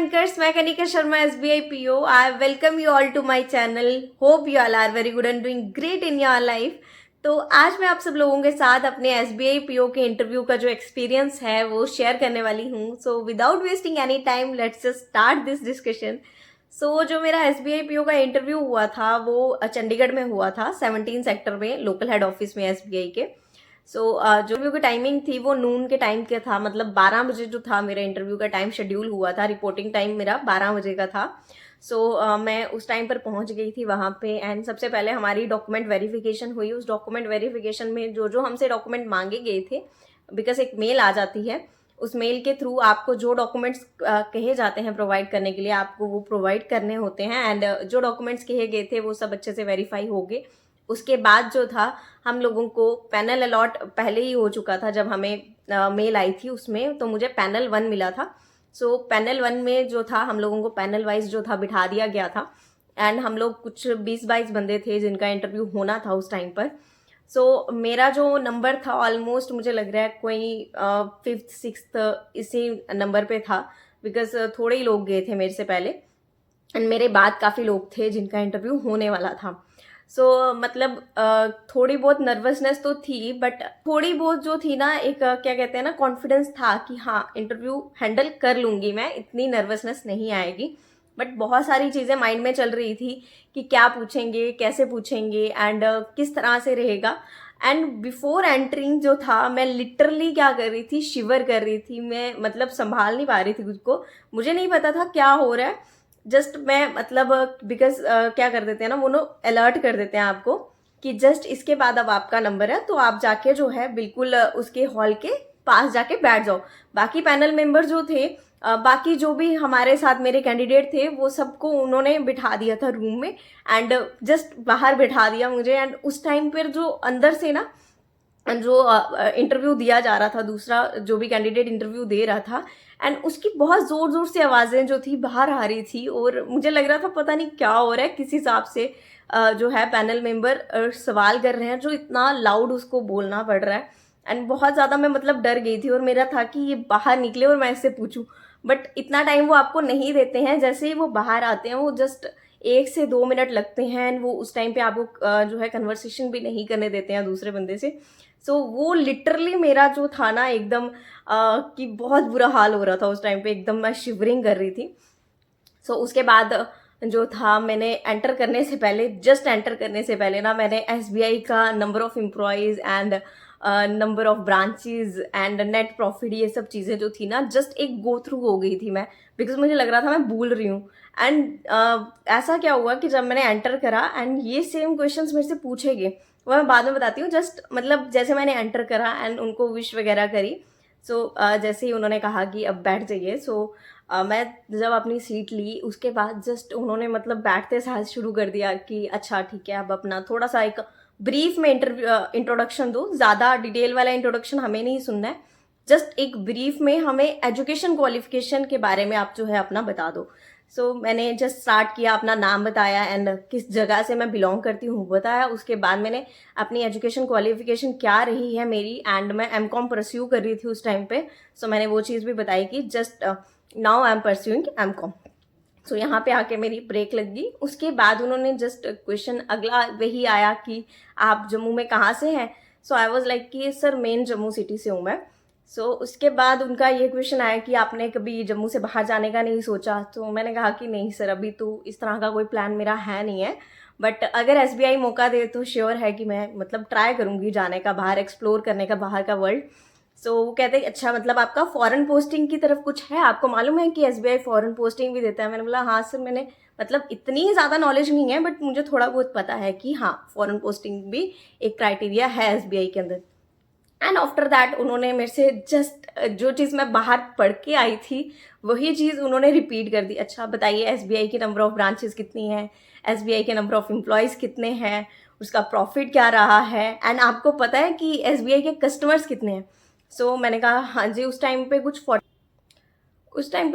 bankers, मैं Kanika Sharma SBI PO. I welcome you all to my channel. Hope you all are very good and doing great in your life. तो आज मैं आप सब लोगों के साथ अपने SBI PO के इंटरव्यू का जो एक्सपीरियंस है वो शेयर करने वाली हूँ. So without wasting any time let's just start this discussion. So जो मेरा SBI PO का इंटरव्यू हुआ था वो चंडीगढ़ में हुआ था, 17 सेक्टर में, लोकल हेड ऑफिस में SBI के. सो जो इंटरव्यू की टाइमिंग थी वो नून के टाइम का था, मतलब 12 बजे जो था मेरा इंटरव्यू का टाइम शेड्यूल हुआ था. रिपोर्टिंग टाइम मेरा 12 बजे का था. सो मैं उस टाइम पर पहुंच गई थी वहाँ पे. एंड सबसे पहले हमारी डॉक्यूमेंट वेरिफिकेशन हुई. उस डॉक्यूमेंट वेरिफिकेशन में जो जो हमसे डॉक्यूमेंट मांगे गए थे, बिकॉज एक मेल आ जाती है, उस मेल के थ्रू आपको जो डॉक्यूमेंट्स कहे जाते हैं प्रोवाइड करने के लिए, आपको वो प्रोवाइड करने होते हैं. एंड जो डॉक्यूमेंट्स कहे गए थे वो सब अच्छे से वेरीफाई हो गए. उसके बाद जो था हम लोगों को पैनल अलॉट पहले ही हो चुका था. जब हमें मेल आई थी उसमें तो मुझे पैनल 1 मिला था. सो पैनल 1 में जो था हम लोगों को पैनल वाइज जो था बिठा दिया गया था. एंड हम लोग कुछ 20-22 बंदे थे जिनका इंटरव्यू होना था उस टाइम पर. सो मेरा जो नंबर था ऑलमोस्ट मुझे लग रहा है कोई 5th 6th इसी नंबर पे था, बिकॉज थोड़े ही लोग गए थे मेरे से पहले एंड मेरे बाद काफ़ी लोग थे जिनका इंटरव्यू होने वाला था. सो मतलब थोड़ी बहुत नर्वसनेस तो थी, बट थोड़ी बहुत जो थी ना, एक क्या कहते हैं ना, कॉन्फिडेंस था कि हाँ इंटरव्यू हैंडल कर लूँगी मैं, इतनी नर्वसनेस नहीं आएगी. बट बहुत सारी चीज़ें माइंड में चल रही थी कि क्या पूछेंगे, कैसे पूछेंगे एंड किस तरह से रहेगा. एंड बिफोर एंटरिंग जो था मैं लिटरली क्या कर रही थी, शिवर कर रही थी मैं, मतलब संभाल नहीं पा रही थी खुद को. मुझे नहीं पता था क्या हो रहा है. जस्ट मैं मतलब बिकॉज क्या कर देते हैं ना वो लोग, अलर्ट कर देते हैं आपको कि जस्ट इसके बाद अब आपका नंबर है, तो आप जाके जो है बिल्कुल उसके हॉल के पास जाके बैठ जाओ. बाकी पैनल मेंबर जो थे, बाकी जो भी हमारे साथ मेरे कैंडिडेट थे, वो सबको उन्होंने बिठा दिया था रूम में एंड जस्ट बाहर बिठा दिया मुझे. एंड उस टाइम पर जो अंदर से ना जो इंटरव्यू दिया जा रहा था, दूसरा जो भी कैंडिडेट इंटरव्यू दे रहा था, एंड उसकी बहुत ज़ोर ज़ोर से आवाज़ें जो थी बाहर आ रही थी. और मुझे लग रहा था पता नहीं क्या हो रहा है, किस हिसाब से जो है पैनल मेंबर सवाल कर रहे हैं जो इतना लाउड उसको बोलना पड़ रहा है. एंड बहुत ज़्यादा मैं मतलब डर गई थी और मेरा था कि ये बाहर निकले और मैं इससे पूछूं. बट इतना टाइम वो आपको नहीं देते हैं. जैसे ही वो बाहर आते हैं वो जस्ट 1 से 2 मिनट लगते हैं एंड वो उस टाइम पे आपको जो है कन्वर्सेशन भी नहीं करने देते हैं दूसरे बंदे से. सो वो लिटरली मेरा जो था ना एकदम कि बहुत बुरा हाल हो रहा था उस टाइम पे, एकदम मैं शिवरिंग कर रही थी. सो उसके बाद जो था, मैंने एंटर करने से पहले, जस्ट एंटर करने से पहले ना, मैंने SBI का number of employees and number of branches and net profit, ये सब चीज़ें जो थी ना, जस्ट एक गो थ्रू हो गई थी मैं, बिकॉज मुझे लग रहा था मैं भूल रही हूँ. एंड ऐसा क्या हुआ कि जब मैंने एंटर करा एंड ये सेम क्वेश्चंस मेरे से पूछे गए, वो मैं बाद में बताती हूँ. जस्ट मतलब जैसे मैंने एंटर करा एंड उनको विश वगैरह करी. सो जैसे ही उन्होंने कहा कि अब बैठ जाइए, सो मैं जब अपनी सीट ली उसके बाद जस्ट उन्होंने मतलब बैठते साथ शुरू कर दिया कि अच्छा ठीक है, अब अपना थोड़ा सा एक ब्रीफ में इंट्रोडक्शन दो. ज़्यादा डिटेल वाला इंट्रोडक्शन हमें नहीं सुनना है, जस्ट एक ब्रीफ में हमें एजुकेशन क्वालिफिकेशन के बारे में आप जो है अपना बता दो. सो मैंने जस्ट स्टार्ट किया, अपना नाम बताया एंड किस जगह से मैं बिलोंग करती हूँ बताया. उसके बाद मैंने अपनी एजुकेशन क्वालिफिकेशन क्या रही है मेरी, एंड मैं MCOM परस्यू कर रही थी उस टाइम पे. सो मैंने वो चीज़ भी बताई कि just now I am pursuing MCOM. सो यहाँ पे आके मेरी ब्रेक लग गई. उसके बाद उन्होंने जस्ट क्वेश्चन अगला वही आया कि आप जम्मू में कहाँ से हैं. सो आई वॉज लाइक कि सर मेन जम्मू सिटी से हूँ मैं. सो उसके बाद उनका ये क्वेश्चन आया कि आपने कभी जम्मू से बाहर जाने का नहीं सोचा. तो मैंने कहा कि नहीं सर, अभी तो इस तरह का कोई प्लान मेरा है नहीं है, बट अगर SBI मौका दे तो श्योर है कि मैं मतलब ट्राई करूँगी जाने का, बाहर एक्सप्लोर करने का, बाहर का वर्ल्ड. सो वो कहते हैं अच्छा मतलब आपका फॉरेन पोस्टिंग की तरफ कुछ है, आपको मालूम है कि SBI फॉरेन पोस्टिंग भी देता है. मैंने बोला हाँ सर, मैंने मतलब इतनी ज़्यादा नॉलेज नहीं है बट मुझे थोड़ा बहुत पता है कि हाँ फॉरेन पोस्टिंग भी एक क्राइटेरिया है SBI के अंदर. एंड आफ्टर दैट उन्होंने मेरे से जस्ट जो चीज़ मैं बाहर पढ़ के आई थी वही चीज़ उन्होंने रिपीट कर दी. अच्छा बताइए SBI की नंबर ऑफ ब्रांचेस कितनी है, SBI के नंबर ऑफ एम्प्लॉयज़ कितने हैं, उसका प्रॉफिट क्या रहा है, एंड आपको पता है कि SBI के कस्टमर्स कितने हैं. सो मैंने कहा हाँ जी. उस टाइम पे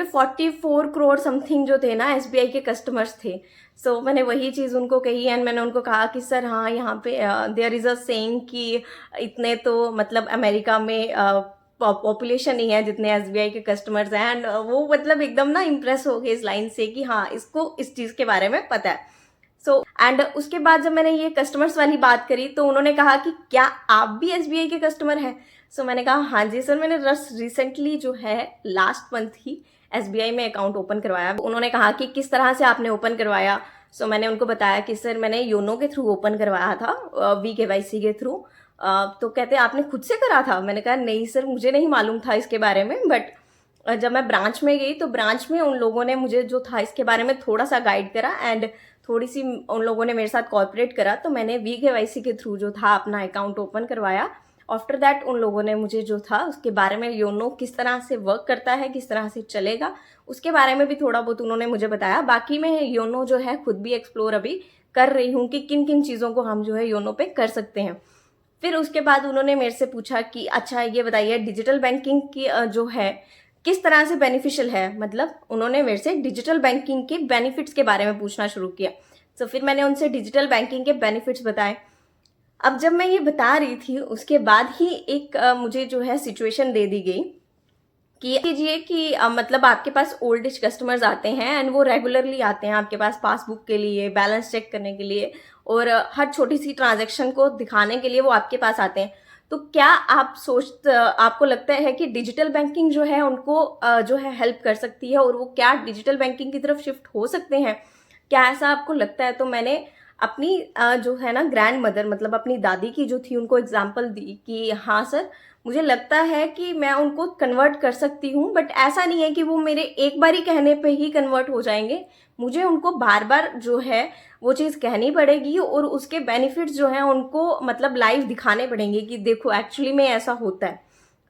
44 करोड़ समथिंग जो थे ना SBI के कस्टमर्स थे. सो मैंने वही चीज़ उनको कही एंड मैंने उनको कहा कि सर हाँ यहाँ पे देयर इज़ अ सेइंग कि इतने तो मतलब अमेरिका में पॉपुलेशन नहीं है जितने एसबीआई के कस्टमर्स हैं। एंड वो मतलब एकदम ना इम्प्रेस हो गए इस लाइन से कि हाँ इसको इस चीज़ के बारे में पता है। सो एंड उसके बाद जब मैंने ये कस्टमर्स वाली बात करी तो उन्होंने कहा कि क्या आप भी एसबीआई के कस्टमर हैं। सो मैंने कहा हाँ जी सर, मैंने रिसेंटली जो है लास्ट मंथ ही एसबीआई में अकाउंट ओपन करवाया। उन्होंने कहा कि किस तरह से आपने ओपन करवाया। सो मैंने उनको बताया कि सर मैंने योनो के थ्रू ओपन करवाया था, VKYC के थ्रू। तो कहते आपने खुद से करा था। मैंने कहा नहीं सर, मुझे नहीं मालूम था इसके बारे में, बट जब मैं ब्रांच में गई तो ब्रांच में उन लोगों ने मुझे जो था इसके बारे में थोड़ा सा गाइड करा एंड थोड़ी सी उन लोगों ने मेरे साथ कॉर्पोरेट करा। तो मैंने VKYC के थ्रू जो था अपना अकाउंट ओपन करवाया। आफ्टर दैट उन लोगों ने मुझे जो था उसके बारे में, योनो किस तरह से वर्क करता है, किस तरह से चलेगा, उसके बारे में भी थोड़ा बहुत उन्होंने मुझे बताया। बाकी मैं योनो जो है खुद भी एक्सप्लोर अभी कर रही हूँ कि किन किन चीज़ों को हम जो है योनो पे कर सकते हैं। फिर उसके बाद उन्होंने मेरे से पूछा कि अच्छा ये बताइए डिजिटल बैंकिंग की जो है किस तरह से बेनिफिशियल है। मतलब उन्होंने मेरे से डिजिटल बैंकिंग के बेनिफिट्स के बारे में पूछना शुरू किया। तो फिर मैंने उनसे डिजिटल बैंकिंग के बेनिफिट्स बताए। अब जब मैं ये बता रही थी उसके बाद ही एक मुझे जो है सिचुएशन दे दी गई कि कीजिए कि मतलब आपके पास ओल्ड एज कस्टमर्स आते हैं एंड वो रेगुलरली आते हैं आपके पास पासबुक के लिए, बैलेंस चेक करने के लिए और हर छोटी सी ट्रांजैक्शन को दिखाने के लिए वो आपके पास आते हैं। तो क्या आपको लगता है कि डिजिटल बैंकिंग जो है उनको जो है हेल्प कर सकती है और वो क्या डिजिटल बैंकिंग की तरफ शिफ्ट हो सकते हैं, क्या ऐसा आपको लगता है? तो मैंने अपनी जो है ना ग्रैंड मदर, मतलब अपनी दादी की जो थी, उनको एग्जांपल दी कि हाँ सर, मुझे लगता है कि मैं उनको कन्वर्ट कर सकती हूँ, बट ऐसा नहीं है कि वो मेरे एक बार ही कहने पे ही कन्वर्ट हो जाएंगे। मुझे उनको बार बार जो है वो चीज़ कहनी पड़ेगी और उसके बेनिफिट्स जो हैं उनको मतलब लाइव दिखाने पड़ेंगे कि देखो एक्चुअली में ऐसा होता है।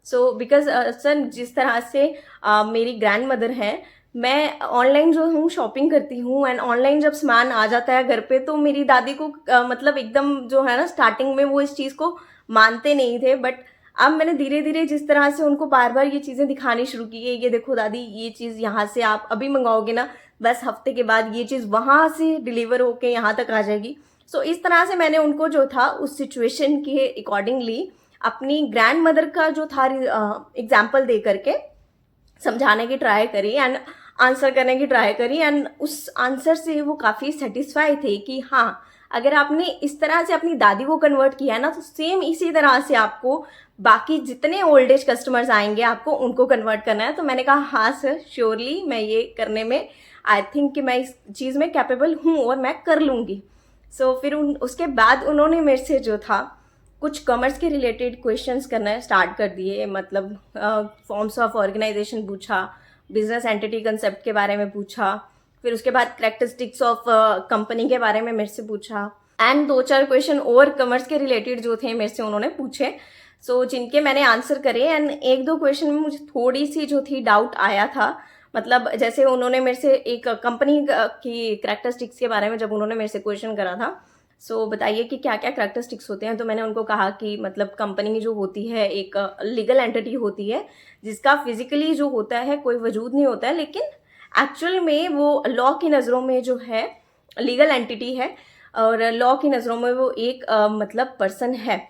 सो बिकॉज सर जिस तरह से मेरी ग्रैंड मदर हैं, मैं ऑनलाइन जो हूँ शॉपिंग करती हूँ एंड ऑनलाइन जब सामान आ जाता है घर पे तो मेरी दादी को मतलब एकदम जो है ना स्टार्टिंग में वो इस चीज़ को मानते नहीं थे, बट अब मैंने धीरे धीरे जिस तरह से उनको बार बार ये चीज़ें दिखानी शुरू की है, ये देखो दादी ये चीज़ यहाँ से आप अभी मंगाओगे ना, बस हफ्ते के बाद ये चीज़ वहाँ से डिलीवर होके यहाँ तक आ जाएगी। सो इस तरह से मैंने उनको जो था उस सिचुएशन के अकॉर्डिंगली अपनी ग्रैंड मदर का जो था एग्जाम्पल दे करके समझाने की ट्राई करी एंड आंसर करने की ट्राई करी एंड उस आंसर से वो काफ़ी सेटिस्फाई थे कि हाँ अगर आपने इस तरह से अपनी दादी को कन्वर्ट किया है ना, तो सेम इसी तरह से आपको बाकी जितने ओल्ड एज कस्टमर्स आएंगे आपको उनको कन्वर्ट करना है। तो मैंने कहा हाँ सर, श्योरली मैं ये करने में आई थिंक कि मैं इस चीज़ में कैपेबल हूँ और मैं कर लूँगी। सो फिर उसके बाद उन्होंने मेरे से जो था कुछ कॉमर्स के रिलेटेड क्वेश्चंस करना स्टार्ट कर दिए। मतलब फॉर्म्स ऑफ ऑर्गेनाइजेशन पूछा, बिजनेस एंटिटी कंसेप्ट के बारे में पूछा, फिर उसके बाद कैरेक्टरिस्टिक्स ऑफ कंपनी के बारे में मेरे से पूछा एंड 2-4 क्वेश्चन और कॉमर्स के रिलेटेड जो थे मेरे से उन्होंने पूछे। सो जिनके मैंने आंसर करे एंड 1-2 क्वेश्चन में मुझे थोड़ी सी जो थी डाउट आया था। मतलब जैसे उन्होंने मेरे से एक कंपनी की कैरेक्टरिस्टिक्स के बारे में जब उन्होंने मेरे से क्वेश्चन करा था, सो बताइए कि क्या क्या कैरेक्टरिस्टिक्स होते हैं। तो मैंने उनको कहा कि मतलब कंपनी जो होती है एक लीगल एंटिटी होती है जिसका फिजिकली जो होता है कोई वजूद नहीं होता है, लेकिन एक्चुअल में वो लॉ की नज़रों में जो है लीगल एंटिटी है और लॉ की नज़रों में वो एक मतलब पर्सन है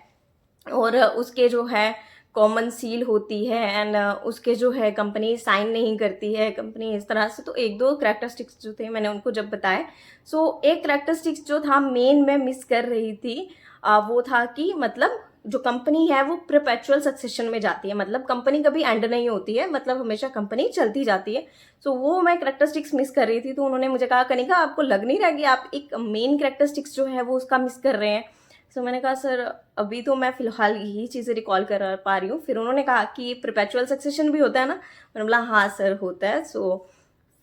और उसके जो है कॉमन सील होती है एंड उसके जो है कंपनी साइन नहीं करती है कंपनी इस तरह से। तो 1-2 कैरेक्टरिस्टिक्स जो थे मैंने उनको जब बताए, सो एक कैरेक्टरिस्टिक्स जो था मेन मैं मिस कर रही थी वो था कि मतलब जो कंपनी है वो परपेचुअल सक्सेशन में जाती है, मतलब कंपनी कभी एंड नहीं होती है, मतलब हमेशा कंपनी चलती जाती है। सो वो मैं कैरेक्टरिस्टिक्स मिस कर रही थी। तो उन्होंने मुझे कहा कनिका आपको लग नहीं रहा कि आप एक मेन कैरेक्टरिस्टिक्स जो है वो उसका मिस कर रहे हैं। सो मैंने कहा सर अभी तो मैं फ़िलहाल यही चीज़ें रिकॉल कर पा रही हूँ। फिर उन्होंने कहा कि परपेचुअल सक्सेशन भी होता है ना, मैंने बोला हाँ सर होता है। सो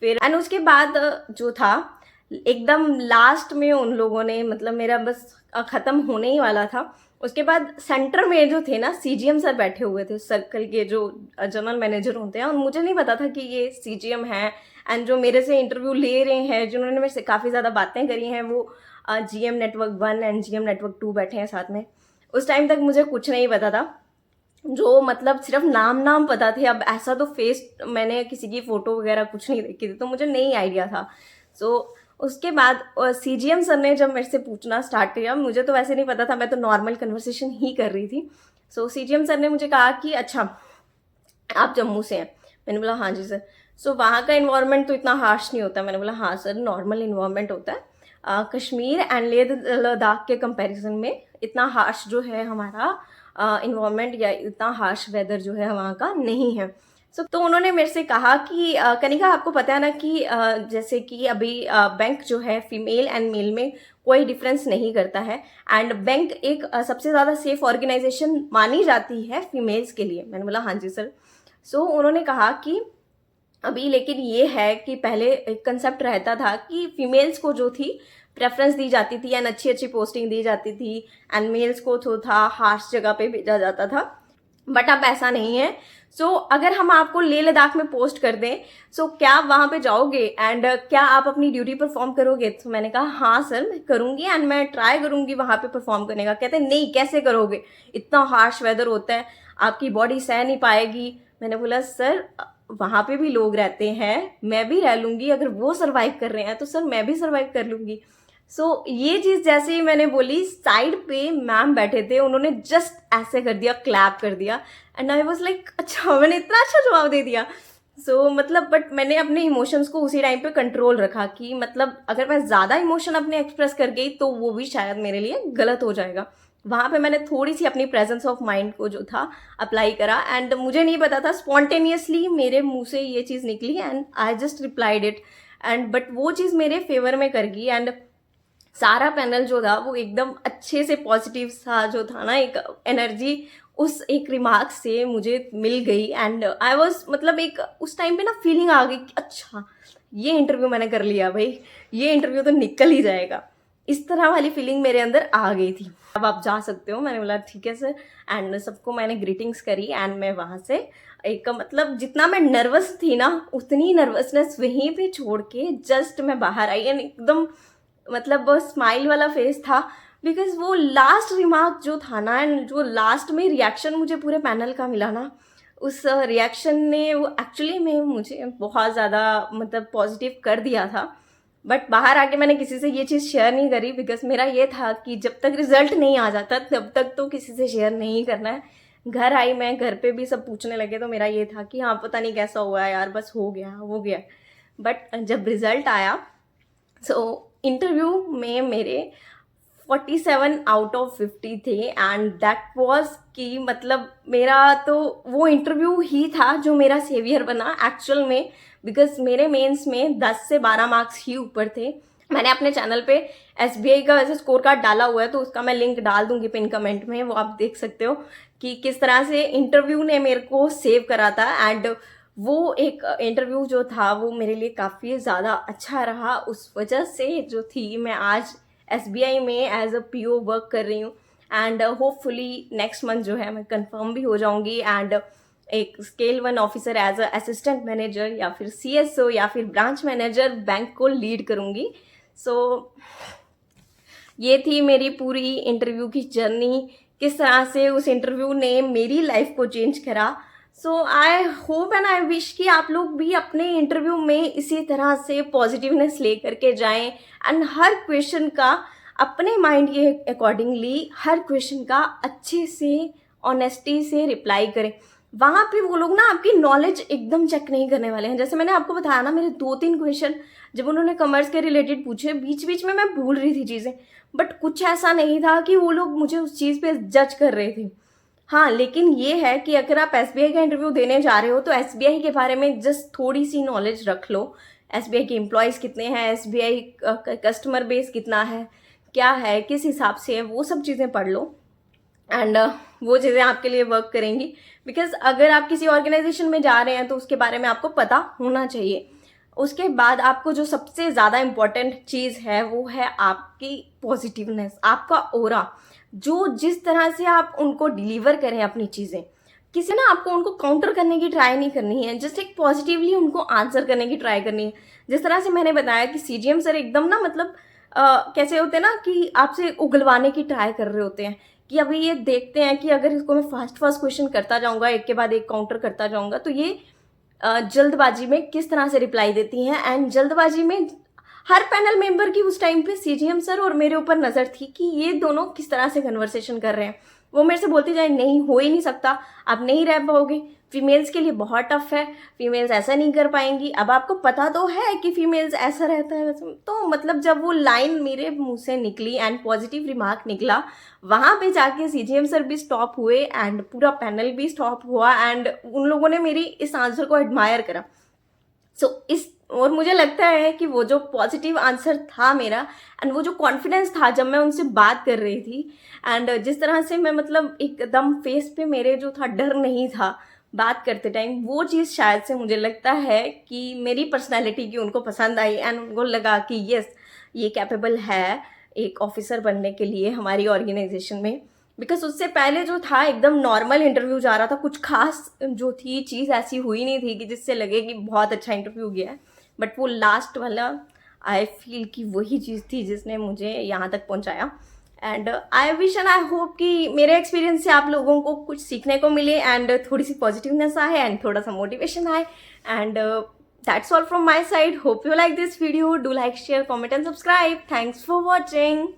फिर एंड उसके बाद जो था एकदम लास्ट में उन लोगों ने मतलब मेरा बस ख़त्म होने ही वाला था, उसके बाद सेंटर में जो थे ना CGM सर बैठे हुए थे, सर्कल के जो जनरल मैनेजर होते हैं, और मुझे नहीं पता था कि ये CGM है एंड जो मेरे से इंटरव्यू ले रहे हैं जिन्होंने मेरे से काफ़ी ज़्यादा बातें करी हैं वो GM network 1 and GM network 2 बैठे हैं साथ में। उस टाइम तक मुझे कुछ नहीं पता था, जो मतलब सिर्फ नाम पता थे। अब ऐसा तो फेस मैंने किसी की फ़ोटो वगैरह कुछ नहीं देखी थी, तो मुझे नहीं आइडिया था। सो उसके बाद CGM सर ने जब मेरे से पूछना स्टार्ट किया, मुझे तो वैसे नहीं पता था, मैं तो नॉर्मल कन्वर्सेशन ही कर रही थी। सो CGM सर ने मुझे कहा कि अच्छा आप जम्मू से हैं? मैंने बोला हाँ जी सर। सो वहाँ का इन्वायरमेंट तो इतना हार्श नहीं होता। मैंने बोला हाँ सर, नॉर्मल इन्वायरमेंट होता है। कश्मीर एंड लेह लद्दाख के कंपैरिजन में इतना हार्श जो है हमारा इन्वायरमेंट या इतना हार्श वेदर जो है वहाँ का नहीं है। तो उन्होंने मेरे से कहा कि कनिका, आपको पता है ना कि जैसे कि अभी बैंक जो है फीमेल एंड मेल में कोई डिफरेंस नहीं करता है, एंड बैंक एक सबसे ज़्यादा सेफ ऑर्गेनाइजेशन मानी जाती है फीमेल्स के लिए। मैंने बोला हाँ जी सर। उन्होंने कहा कि अभी लेकिन ये है कि पहले एक कंसेप्ट रहता था कि फीमेल्स को जो थी प्रेफरेंस दी जाती थी एंड अच्छी अच्छी पोस्टिंग दी जाती थी, एंड मेल्स को तो था हार्श जगह पे भेजा जाता था। बट अब ऐसा नहीं है। अगर हम आपको लेह लद्दाख में पोस्ट कर दें, क्या आप वहाँ पे जाओगे एंड क्या आप अपनी ड्यूटी परफॉर्म करोगे? तो मैंने कहा हाँ सर, मैं करूँगी एंड मैं ट्राई करूँगी वहाँ पे परफॉर्म करने का। कहते नहीं, कैसे करोगे, इतना हार्श वेदर होता है, आपकी बॉडी सह नहीं पाएगी। मैंने बोला सर, वहाँ पे भी लोग रहते हैं, मैं भी रह लूँगी, अगर वो सर्वाइव कर रहे हैं तो सर मैं भी सर्वाइव कर लूँगी। ये चीज़ जैसे ही मैंने बोली, साइड पे मैम बैठे थे, उन्होंने जस्ट ऐसे कर दिया, क्लैप कर दिया, एंड आई वाज लाइक अच्छा, मैंने इतना अच्छा जवाब दे दिया। मतलब बट मैंने अपने इमोशंस को उसी टाइम पे कंट्रोल रखा कि मतलब अगर मैं ज़्यादा इमोशन अपने एक्सप्रेस कर गई तो वो भी शायद मेरे लिए गलत हो जाएगा। वहाँ पे मैंने थोड़ी सी अपनी प्रेजेंस ऑफ माइंड को जो था अप्लाई करा, एंड मुझे नहीं पता था, स्पॉन्टेनियसली मेरे मुंह से ये चीज़ निकली and I just replied it, and but वो चीज़ मेरे फेवर में कर गई, एंड सारा पैनल जो था वो एकदम अच्छे से पॉजिटिव सा जो था ना, एक एनर्जी उस एक रिमार्क से मुझे मिल गई, एंड आई वाज मतलब एक उस टाइम पे ना फीलिंग आ गई कि अच्छा, ये इंटरव्यू मैंने कर लिया भाई, ये इंटरव्यू तो निकल ही जाएगा, इस तरह वाली फीलिंग मेरे अंदर आ गई थी। अब आप जा सकते हो। मैंने बोला ठीक है सर, एंड सबको मैंने ग्रीटिंग्स करी, एंड मैं वहाँ से एक मतलब जितना मैं नर्वस थी ना, उतनी नर्वसनेस वहीं पे छोड़ के जस्ट मैं बाहर आई, एंड एकदम मतलब स्माइल वाला फेस था, बिकॉज वो लास्ट रिमार्क जो था ना, एंड जो लास्ट में रिएक्शन मुझे पूरे पैनल का मिला ना, उस रिएक्शन ने वो एक्चुअली में मुझे बहुत ज़्यादा मतलब पॉजिटिव कर दिया था। बट बाहर आके मैंने किसी से ये चीज़ शेयर नहीं करी, बिकॉज मेरा ये था कि जब तक रिजल्ट नहीं आ जाता तब तक तो किसी से शेयर नहीं करना है। घर आई मैं, घर पे भी सब पूछने लगे, तो मेरा ये था कि हाँ पता नहीं कैसा हुआ यार, बस हो गया हो गया। बट जब रिजल्ट आया, इंटरव्यू में मेरे 47 आउट ऑफ 50 थे, एंड दैट वाज कि मतलब मेरा तो वो इंटरव्यू ही था जो मेरा सेवियर बना एक्चुअल में, बिकॉज मेरे मेंस में 10 से 12 मार्क्स ही ऊपर थे। मैंने अपने चैनल पे SBI का वैसे स्कोर कार्ड डाला हुआ है, तो उसका मैं लिंक डाल दूंगी पिन कमेंट में, वो आप देख सकते हो कि किस तरह से इंटरव्यू ने मेरे को सेव करा था, एंड वो एक इंटरव्यू जो था वो मेरे लिए काफ़ी ज़्यादा अच्छा रहा। उस वजह से जो थी मैं आज SBI में एज अ PO वर्क कर रही हूँ, एंड होपफुली नेक्स्ट मंथ जो है मैं कंफर्म भी हो जाऊँगी, एंड एक scale 1 officer as a assistant manager या फिर CSO या फिर ब्रांच मैनेजर बैंक को लीड करूँगी। ये थी मेरी पूरी इंटरव्यू की जर्नी, किस तरह से उस इंटरव्यू ने मेरी लाइफ को चेंज करा। I hope and I wish कि आप लोग भी अपने इंटरव्यू में इसी तरह से पॉजिटिवनेस लेकर के जाएं, एंड हर क्वेश्चन का अपने माइंड के अकॉर्डिंगली हर क्वेश्चन का अच्छे से ऑनेस्टी से रिप्लाई करें। वहाँ पे वो लोग ना आपकी नॉलेज एकदम चेक नहीं करने वाले हैं। जैसे मैंने आपको बताया ना, मेरे 2-3 क्वेश्चन जब उन्होंने कॉमर्स के रिलेटेड पूछे, बीच बीच में मैं भूल रही थी चीज़ें, बट कुछ ऐसा नहीं था कि वो लोग मुझे उस चीज़ पे जज कर रहे थे। हाँ, लेकिन ये है कि अगर आप SBI का इंटरव्यू देने जा रहे हो तो SBI के बारे में जस्ट थोड़ी सी नॉलेज रख लो। SBI के एम्प्लॉयज़ कितने हैं, SBI का कस्टमर बेस कितना है, क्या है, किस हिसाब से है, वो सब चीज़ें पढ़ लो, एंड वो चीज़ें आपके लिए वर्क करेंगी। बिकॉज अगर आप किसी ऑर्गेनाइजेशन में जा रहे हैं तो उसके बारे में आपको पता होना चाहिए। उसके बाद आपको जो सबसे ज़्यादा इम्पॉर्टेंट चीज़ है वो है आपकी पॉजिटिवनेस, आपका ओरा, जो जिस तरह से आप उनको डिलीवर करें अपनी चीज़ें। किसी ना आपको उनको काउंटर करने की ट्राई नहीं करनी है, जस्ट एक पॉजिटिवली उनको आंसर करने की ट्राई करनी है। जिस तरह से मैंने बताया कि CGM सर एकदम ना मतलब कैसे होते हैं ना कि आपसे उगलवाने की ट्राई कर रहे होते हैं कि अभी ये देखते हैं कि अगर इसको मैं फर्स्ट क्वेश्चन करता जाऊँगा, एक के बाद एक काउंटर करता जाऊँगा, तो ये जल्दबाजी में किस तरह से रिप्लाई देती हैं। एंड जल्दबाजी में हर पैनल मेंबर की उस टाइम पे CGM सर और मेरे ऊपर नज़र थी कि ये दोनों किस तरह से कन्वर्सेशन कर रहे हैं। वो मेरे से बोलती जाए नहीं हो ही नहीं सकता, आप नहीं रह पाओगे, फीमेल्स के लिए बहुत टफ है, फीमेल्स ऐसा नहीं कर पाएंगी। अब आपको पता तो है कि फीमेल्स ऐसा रहता है वैसे। तो मतलब जब वो लाइन मेरे मुंह से निकली एंड पॉजिटिव रिमार्क निकला, वहाँ पे जाके सीजीएम सर भी स्टॉप हुए एंड पूरा पैनल भी स्टॉप हुआ एंड उन लोगों ने मेरी इस आंसर को एडमायर करा। इस और मुझे लगता है कि वो जो पॉजिटिव आंसर था मेरा एंड वो जो कॉन्फिडेंस था जब मैं उनसे बात कर रही थी एंड जिस तरह से मैं मतलब एकदम फेस पे मेरे जो था डर नहीं था बात करते टाइम, वो चीज़ शायद से मुझे लगता है कि मेरी पर्सनैलिटी की उनको पसंद आई एंड उनको लगा कि यस ये कैपेबल है एक ऑफिसर बनने के लिए हमारी ऑर्गेनाइजेशन में। बिकॉज उससे पहले जो था एकदम नॉर्मल इंटरव्यू जा रहा था, कुछ खास जो थी चीज़ ऐसी हुई नहीं थी कि जिससे लगे कि बहुत अच्छा इंटरव्यू गया है। बट वो लास्ट वाला आई फील कि वही चीज़ थी जिसने मुझे यहाँ तक पहुँचाया। And I wish and I hope कि मेरे एक्सपीरियंस से आप लोगों को कुछ सीखने को मिले एंड थोड़ी सी पॉजिटिवनेस आए एंड थोड़ा सा मोटिवेशन आए। And that's all from my side. Hope you like this video. Do like, share, comment and subscribe. Thanks for watching.